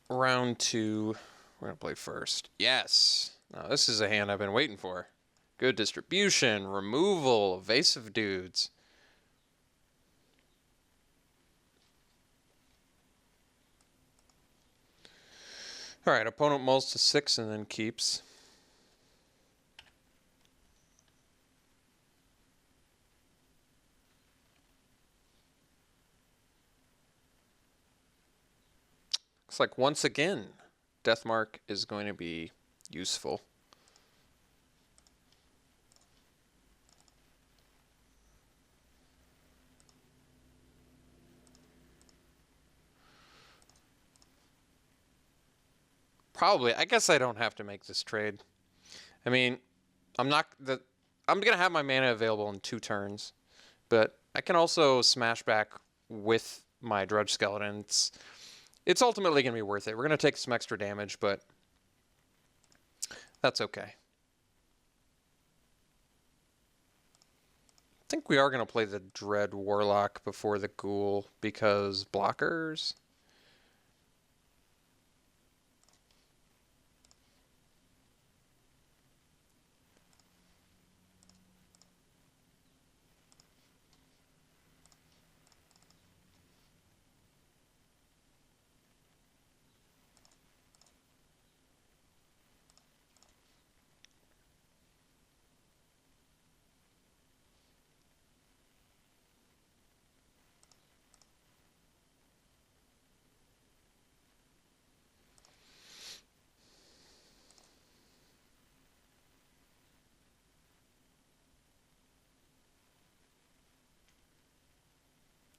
round 2. We're going to play first. Yes. Now, this is a hand I've been waiting for. Good distribution, removal, evasive dudes. Alright, opponent mulls to 6 and then keeps. Looks like once again, Deathmark is going to be useful. Probably. I guess I don't have to make this trade. I mean, I'm going to have my mana available in 2 turns, but I can also smash back with my Drudge Skeleton. It's ultimately going to be worth it. We're going to take some extra damage, but that's okay. I think we are going to play the Dread Warlock before the Ghoul because blockers.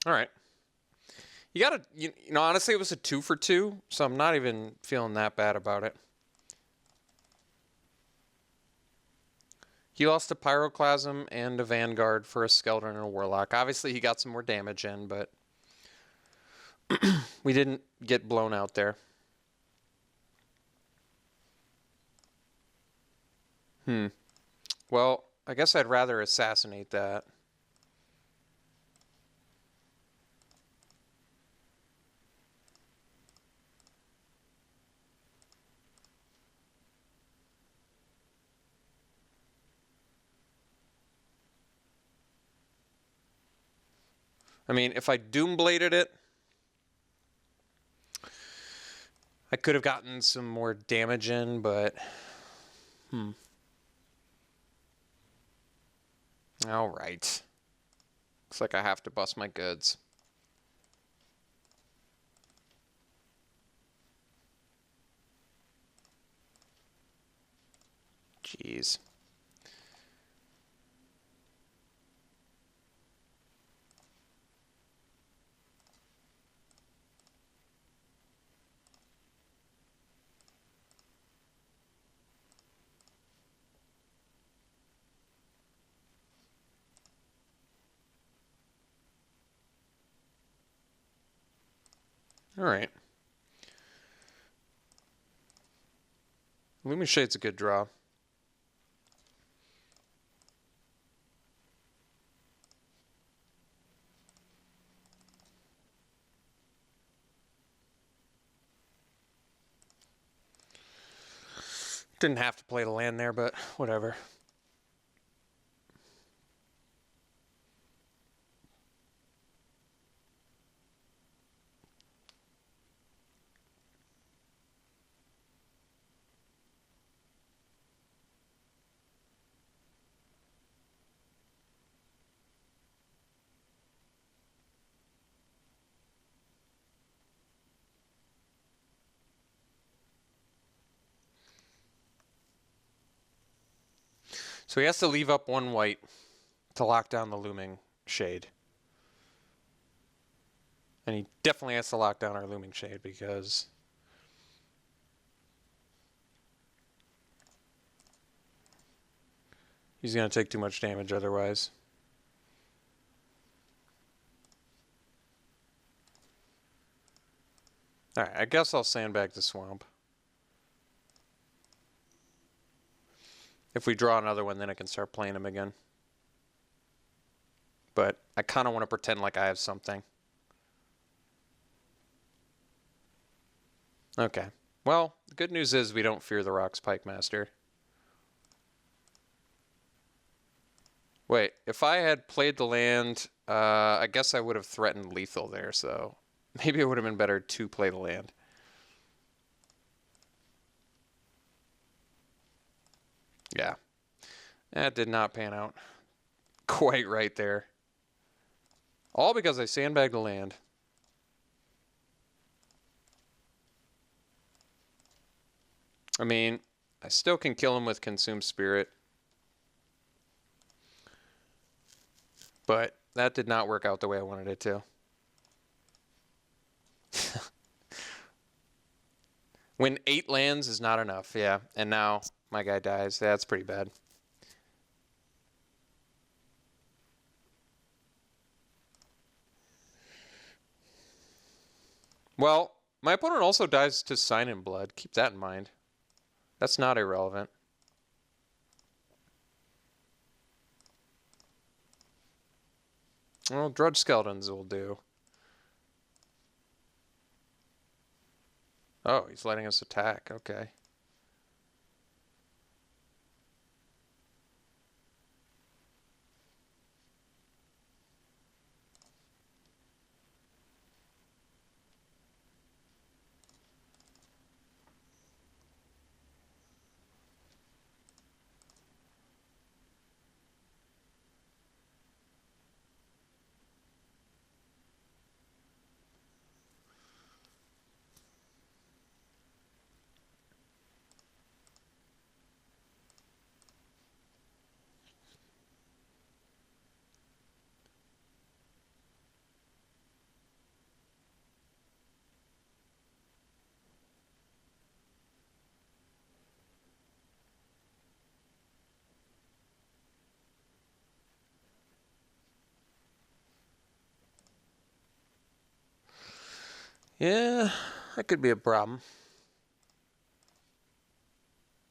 All right. You gotta, you know, honestly, it was a 2 for 2, so I'm not even feeling that bad about it. He lost a Pyroclasm and a Vanguard for a Skeleton and a Warlock. Obviously, he got some more damage in, but we didn't get blown out there. Well, I guess I'd rather assassinate that. I mean, if I Doombladed it, I could have gotten some more damage in, but... Alright. Looks like I have to bust my goods. Jeez. Alright. Lumen Shade's a good draw. Didn't have to play the land there, but whatever. So he has to leave up 1 white to lock down the Looming Shade. And he definitely has to lock down our Looming Shade because... he's going to take too much damage otherwise. Alright, I guess I'll sandbag the swamp. If we draw another one, then I can start playing him again. But I kind of want to pretend like I have something. Okay. Well, the good news is we don't fear the Rock's Pike Master. Wait, if I had played the land, I guess I would have threatened lethal there, so maybe it would have been better to play the land. Yeah, that did not pan out quite right there. All because I sandbagged the land. I mean, I still can kill him with Consume Spirit. But that did not work out the way I wanted it to. When 8 lands is not enough, yeah. And now my guy dies. That's pretty bad. Well, my opponent also dies to Sign in Blood. Keep that in mind. That's not irrelevant. Well, Drudge Skeletons will do. Oh, he's letting us attack. Okay. Yeah, that could be a problem.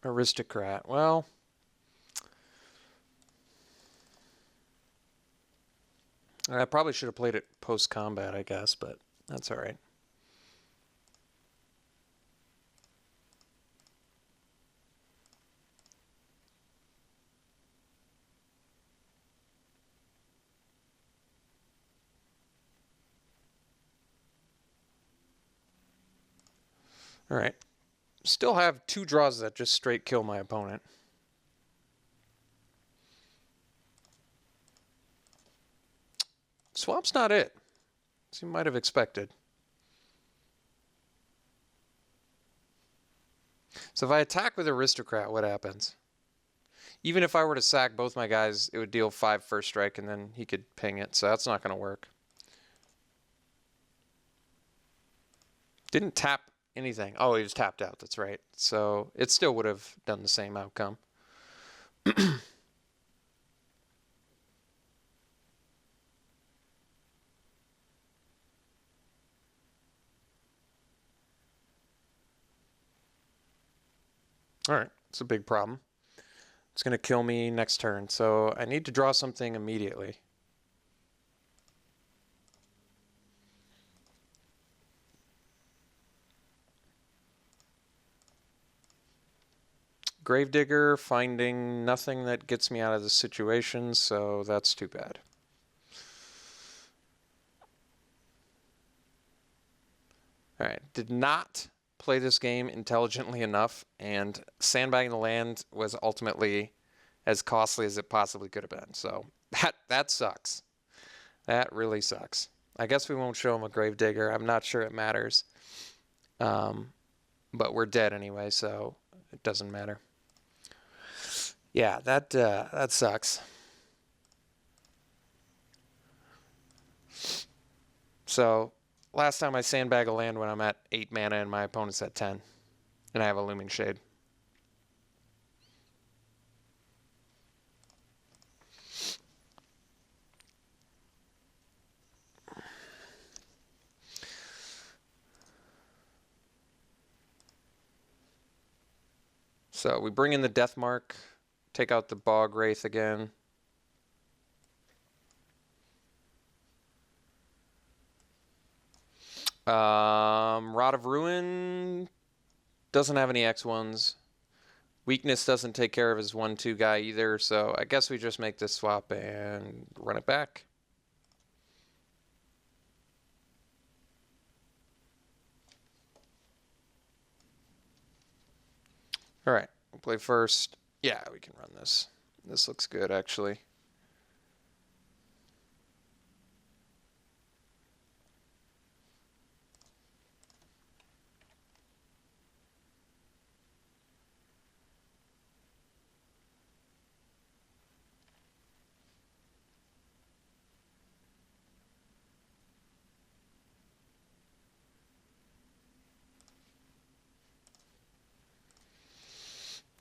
Aristocrat. Well, I probably should have played it post-combat, I guess, but that's all right. All right. Still have 2 draws that just straight kill my opponent. Swap's not it, as you might have expected. So if I attack with Aristocrat, what happens? Even if I were to sack both my guys, it would deal 5 first strike, and then he could ping it, so that's not going to work. Didn't tap anything. Oh, he was tapped out, that's right. So it still would have done the same outcome. All right, it's a big problem. It's going to kill me next turn, so I need to draw something immediately. Gravedigger, finding nothing that gets me out of the situation, so that's too bad. All right, did not play this game intelligently enough, and sandbagging the land was ultimately as costly as it possibly could have been. So that sucks. That really sucks. I guess we won't show him a Gravedigger. I'm not sure it matters. But we're dead anyway, so it doesn't matter. Yeah, that sucks. So last time I sandbag a land when I'm at 8 mana and my opponent's at 10. And I have a Looming Shade. So we bring in the Death Mark, take out the Bog Wraith again. Rod of Ruin Doesn't have any X1s. Weakness doesn't take care of his 1-2 guy either, so I guess we just make this swap and run it back. All right, we'll play first. Yeah, we can run this. This looks good, actually.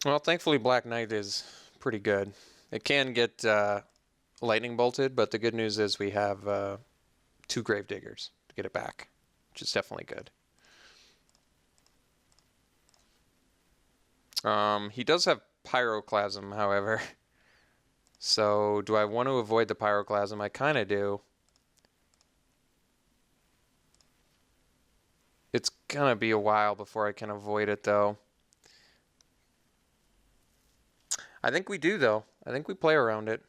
Well, thankfully Black Knight is pretty good. It can get lightning bolted, but the good news is we have 2 Gravediggers to get it back, which is definitely good. He does have Pyroclasm, however. So do I want to avoid the Pyroclasm? I kind of do. It's going to be a while before I can avoid it, though. I think we do, though. I think we play around it.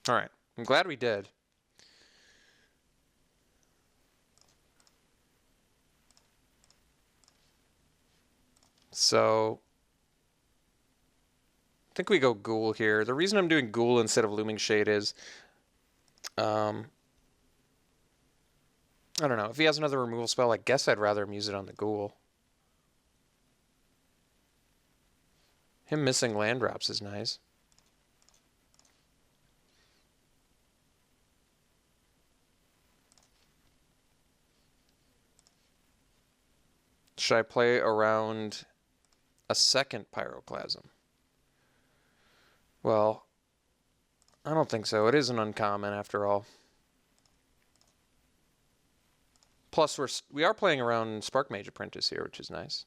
All right. I'm glad we did. So I think we go Ghoul here. The reason I'm doing Ghoul instead of Looming Shade is I don't know. If he has another removal spell, I guess I'd rather him use it on the Ghoul. Him missing land drops is nice. Should I play around a second Pyroclasm? Well, I don't think so. It is an uncommon after all. Plus, we are playing around Spark Mage Apprentice here, which is nice.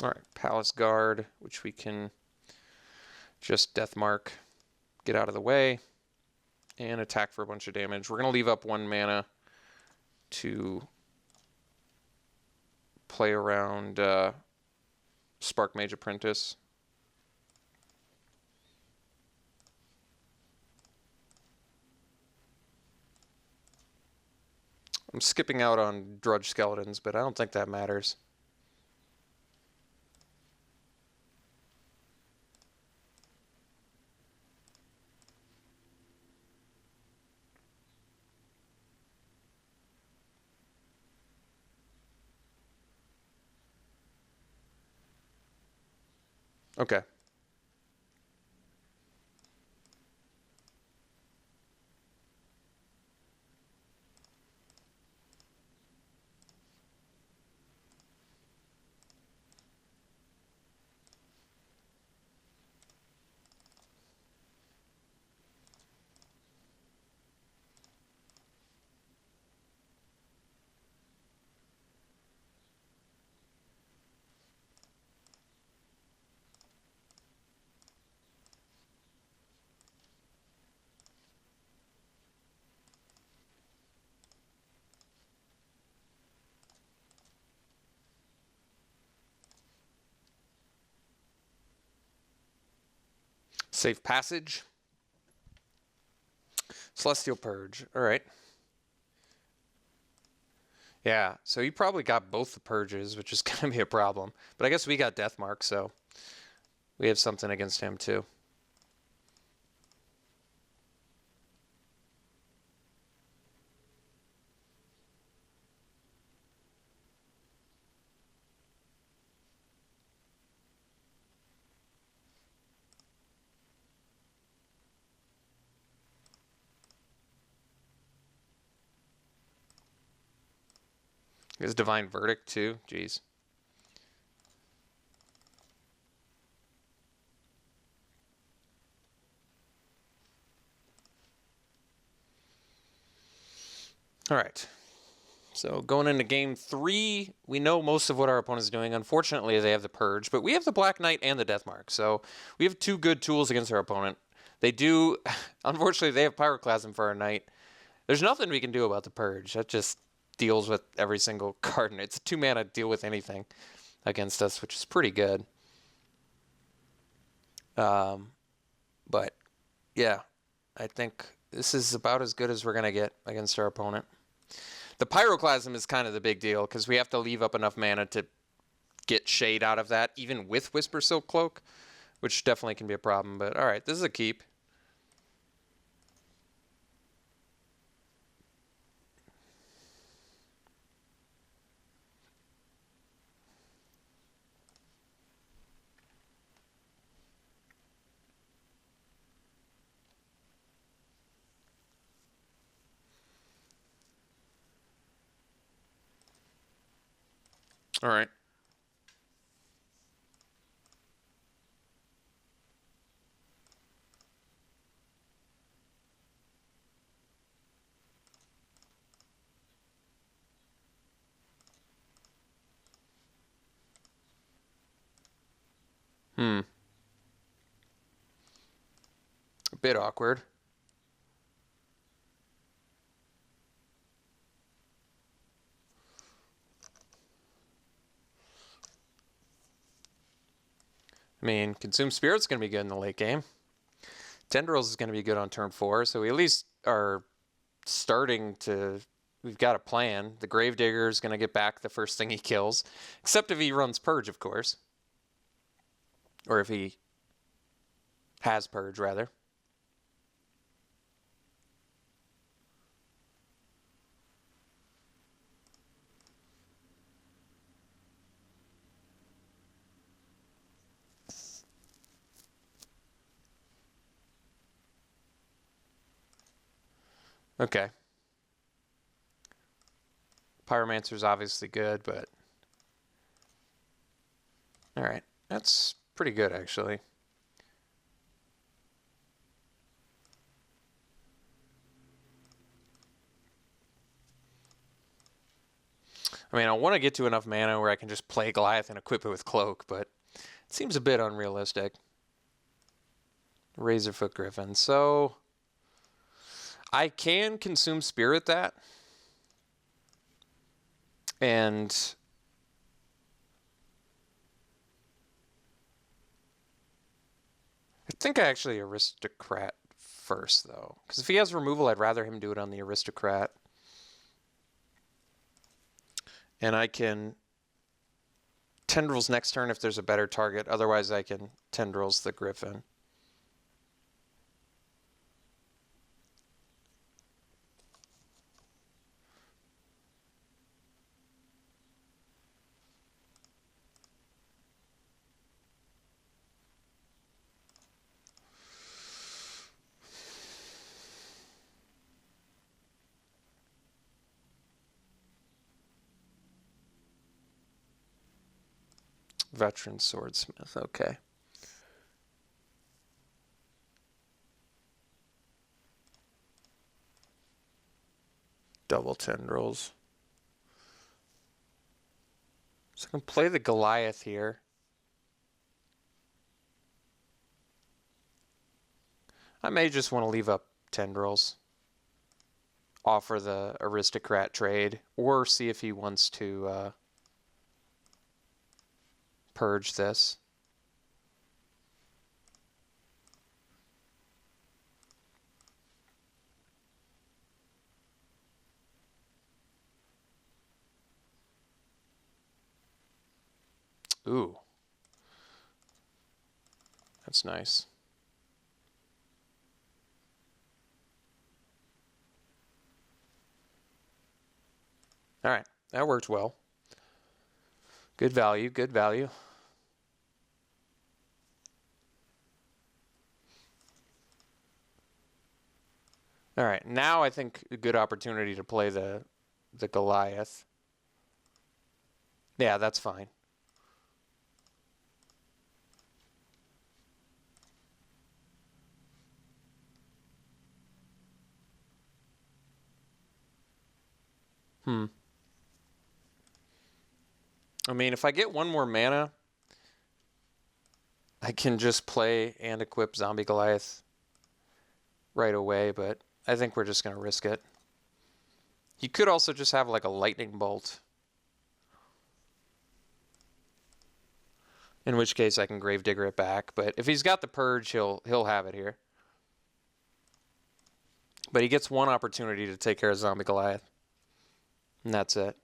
All right, Palace Guard, which we can just Death Mark, get out of the way, and attack for a bunch of damage. We're going to leave up 1 mana to play around Spark Mage Apprentice. I'm skipping out on Drudge Skeletons, but I don't think that matters. Okay. Safe Passage. Celestial Purge. All right. Yeah, so he probably got both the Purges, which is going to be a problem. But I guess we got Death Mark, so we have something against him too. His Divine Verdict too. Jeez. All right. So going into game 3, we know most of what our opponent is doing. Unfortunately, they have the Purge, but we have the Black Knight and the Death Mark. So we have 2 good tools against our opponent. They do, unfortunately, they have Pyroclasm for our Knight. There's nothing we can do about the Purge. That just deals with every single card. It's a 2-mana deal with anything against us, which is pretty good. But yeah, I think this is about as good as we're going to get against our opponent. The Pyroclasm is kind of the big deal because we have to leave up enough mana to get shade out of that, even with Whisper Silk Cloak, which definitely can be a problem. But all right, this is a keep. All right. A bit awkward. I mean, Consume Spirit's going to be good in the late game. Tendrils is going to be good on turn 4, so we at least are starting to... We've got a plan. The Gravedigger is going to get back the first thing he kills, except if he runs Purge, of course. Or if he has Purge, rather. Okay. Pyromancer's obviously good, but... Alright. That's pretty good, actually. I mean, I want to get to enough mana where I can just play Goliath and equip it with Cloak, but it seems a bit unrealistic. Razorfoot Griffin. So... I can Consume Spirit that. And I think I actually Aristocrat first, though. Because if he has removal, I'd rather him do it on the Aristocrat. And I can Tendrils next turn if there's a better target. Otherwise, I can Tendrils the Griffin. Veteran Swordsmith, okay. Double Tendrils. So I can play the Goliath here. I may just want to leave up Tendrils. Offer the Aristocrat trade. Or see if he wants to purge this. Ooh. That's nice. All right, that worked well. Good value, good value. All right, now I think a good opportunity to play the Goliath. Yeah, that's fine. I mean, if I get one more mana, I can just play and equip Zombie Goliath right away, but I think we're just going to risk it. He could also just have like a lightning bolt. In which case I can Gravedigger it back, but if he's got the purge, he'll have it here. But he gets one opportunity to take care of Zombie Goliath. And that's it.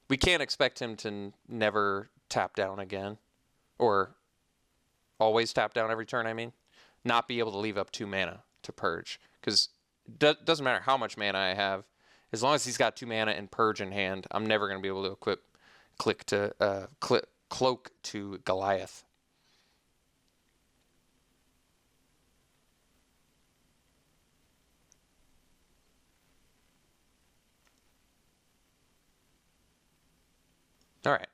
We can't expect him to never tap down again. Or always tap down every turn, I mean. Not be able to leave up 2 mana to purge. Because it doesn't matter how much mana I have. As long as he's got 2 mana and purge in hand, I'm never going to be able to equip Cloak to Goliath. All right.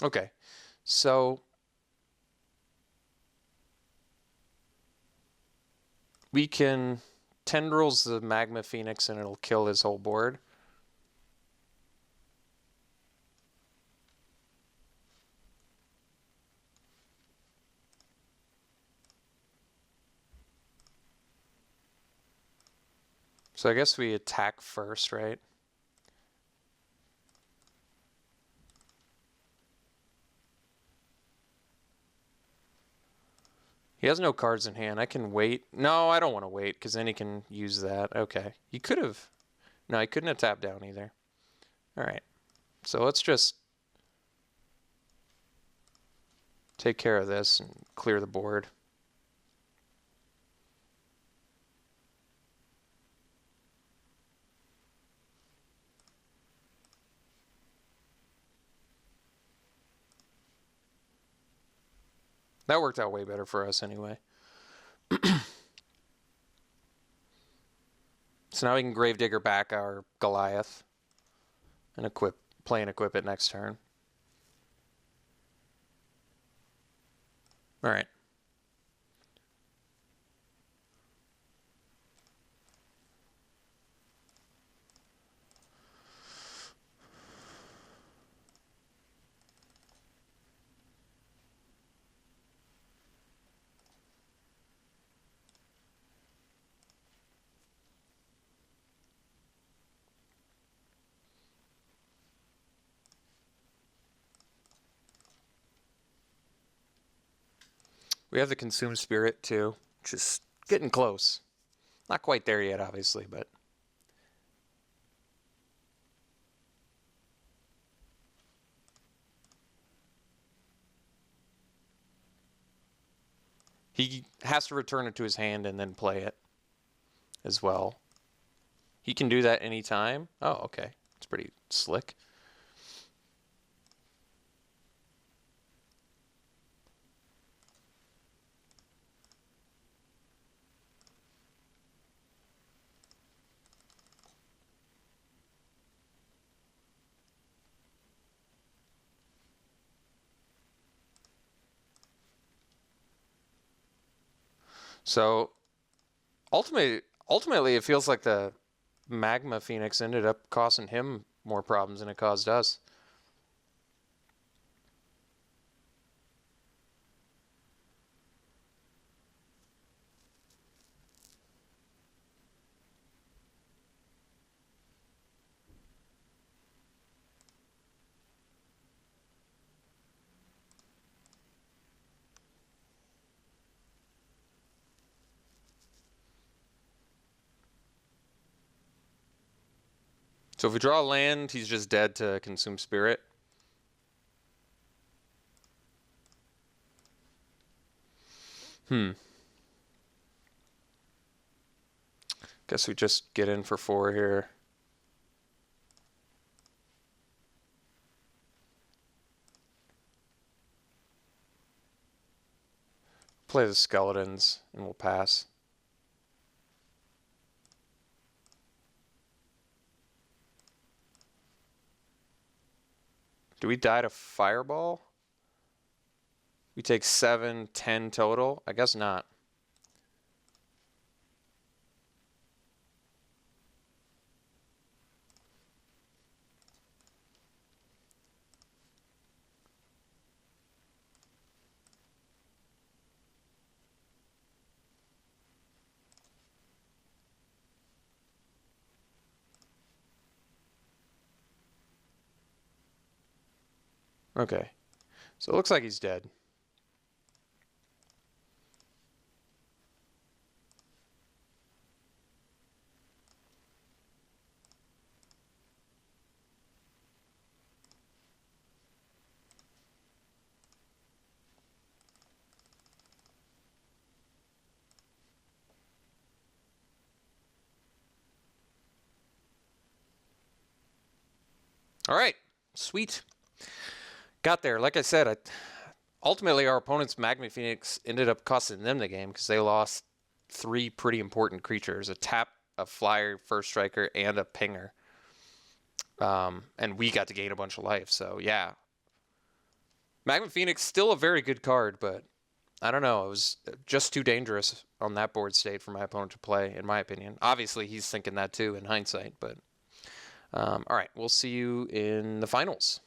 Okay. So we can Tendrils the Magma Phoenix and it'll kill his whole board. So I guess we attack first, right? He has no cards in hand. I can wait. No, I don't want to wait because then he can use that. Okay. He could have. No, he couldn't have tapped down either. All right. So let's just take care of this and clear the board. That worked out way better for us anyway. So now we can Gravedigger back our Goliath and play and equip it next turn. All right. We have the Consume Spirit too, just getting close. Not quite there yet, obviously, but he has to return it to his hand and then play it as well. He can do that anytime. Oh, okay. It's pretty slick. So ultimately, it feels like the Magma Phoenix ended up costing him more problems than it caused us. So if we draw a land, he's just dead to Consume Spirit. Guess we just get in for 4 here. Play the Skeletons and we'll pass. Do we die to Fireball? We take 7, 10 total? I guess not. Okay. So it looks like he's dead. All right. Sweet. Got there. Like I said, ultimately our opponent's Magma Phoenix ended up costing them the game because they lost 3 pretty important creatures: a tap, a flyer, first striker, and a pinger. And we got to gain a bunch of life. So yeah, Magma Phoenix still a very good card, but I don't know. It was just too dangerous on that board state for my opponent to play, in my opinion. Obviously, he's thinking that too in hindsight, but all right, we'll see you in the finals.